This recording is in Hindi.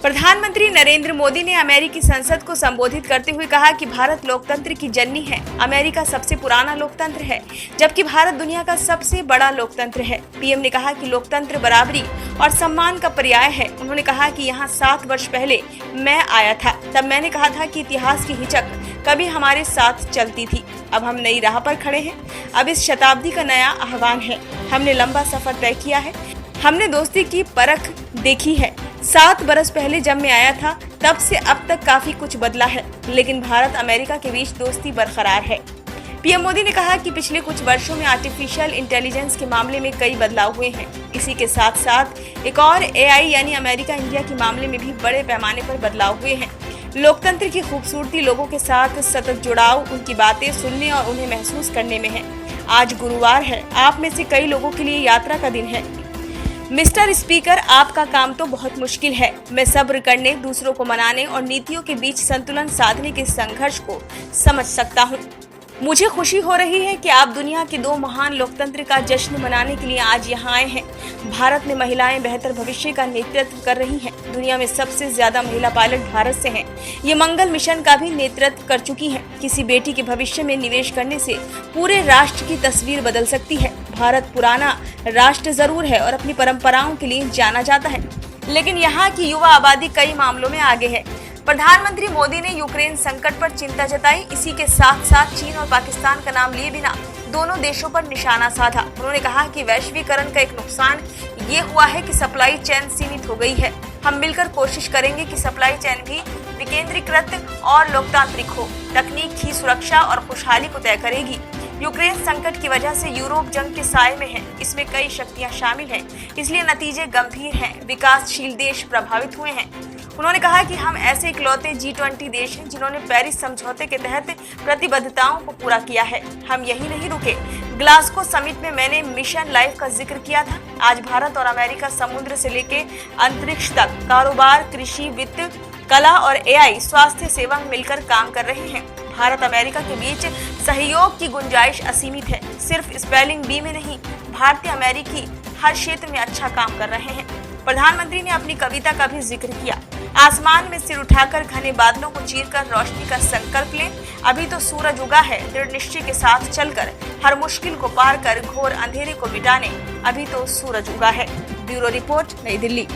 प्रधानमंत्री नरेंद्र मोदी ने अमेरिकी संसद को संबोधित करते हुए कहा कि भारत लोकतंत्र की जननी है। अमेरिका सबसे पुराना लोकतंत्र है, जबकि भारत दुनिया का सबसे बड़ा लोकतंत्र है। पीएम ने कहा कि लोकतंत्र बराबरी और सम्मान का पर्याय है। उन्होंने कहा कि यहाँ 7 वर्ष पहले मैं आया था, तब मैंने कहा था कि इतिहास की हिचक कभी हमारे साथ चलती थी। अब हम नई राह पर खड़े हैं। अब इस शताब्दी का नया आह्वान है। हमने लंबा सफर तय किया है। हमने दोस्ती की परख देखी है। 7 बरस पहले जब मैं आया था, तब से अब तक काफी कुछ बदला है, लेकिन भारत अमेरिका के बीच दोस्ती बरकरार है। पीएम मोदी ने कहा कि पिछले कुछ वर्षों में आर्टिफिशियल इंटेलिजेंस के मामले में कई बदलाव हुए हैं। इसी के साथ साथ एक और एआई यानी अमेरिका इंडिया के मामले में भी बड़े पैमाने पर बदलाव हुए हैं। लोकतंत्र की खूबसूरती लोगों के साथ सतत जुड़ाव, उनकी बातें सुनने और उन्हें महसूस करने में है। आज गुरुवार है। आप में से कई लोगों के लिए यात्रा का दिन है। मिस्टर स्पीकर, आपका काम तो बहुत मुश्किल है। मैं सब्र करने, दूसरों को मनाने और नीतियों के बीच संतुलन साधने के संघर्ष को समझ सकता हूँ। मुझे खुशी हो रही है कि आप दुनिया के 2 महान लोकतंत्र का जश्न मनाने के लिए आज यहाँ आए हैं। भारत में महिलाएं बेहतर भविष्य का नेतृत्व कर रही हैं। दुनिया में सबसे ज्यादा महिला पायलट भारत से हैं। ये मंगल मिशन का भी नेतृत्व कर चुकी हैं। किसी बेटी के भविष्य में निवेश करने से पूरे राष्ट्र की तस्वीर बदल सकती है। भारत पुराना राष्ट्र जरूर है और अपनी परंपराओं के लिए जाना जाता है, लेकिन यहाँ की युवा आबादी कई मामलों में आगे है। प्रधानमंत्री मोदी ने यूक्रेन संकट पर चिंता जताई। इसी के साथ साथ चीन और पाकिस्तान का नाम लिए बिना दोनों देशों पर निशाना साधा। उन्होंने कहा कि वैश्वीकरण का एक नुकसान ये हुआ है कि सप्लाई चेन सीमित हो गई है। हम मिलकर कोशिश करेंगे कि सप्लाई चेन भी विकेंद्रीकृत और लोकतांत्रिक हो। तकनीक ही सुरक्षा और खुशहाली को तय करेगी। यूक्रेन संकट की वजह से यूरोप जंग के साए में है। इसमें कई शक्तियां शामिल हैं, इसलिए नतीजे गंभीर हैं। विकासशील देश प्रभावित हुए हैं। उन्होंने कहा कि हम ऐसे इकलौते G20 देश हैं जिन्होंने पेरिस समझौते के तहत प्रतिबद्धताओं को पूरा किया है। हम यही नहीं रुके। ग्लासगो समिट में मैंने मिशन लाइफ का जिक्र किया था। आज भारत और अमेरिका समुद्र से लेकर अंतरिक्ष तक कारोबार, कृषि, वित्त, कला और एआई, स्वास्थ्य सेवा में मिलकर काम कर रहे हैं। भारत अमेरिका के बीच सहयोग की गुंजाइश असीमित है। सिर्फ स्पेलिंग बी में नहीं, भारतीय अमेरिकी हर क्षेत्र में अच्छा काम कर रहे हैं। प्रधानमंत्री ने अपनी कविता का भी जिक्र किया। आसमान में सिर उठाकर घने बादलों को चीरकर रोशनी का संकल्प लें। अभी तो सूरज उगा है। दृढ़ निश्चय के साथ चलकर हर मुश्किल को पार कर घोर अंधेरे को मिटाने अभी तो सूरज उगा है। ब्यूरो रिपोर्ट, नई दिल्ली।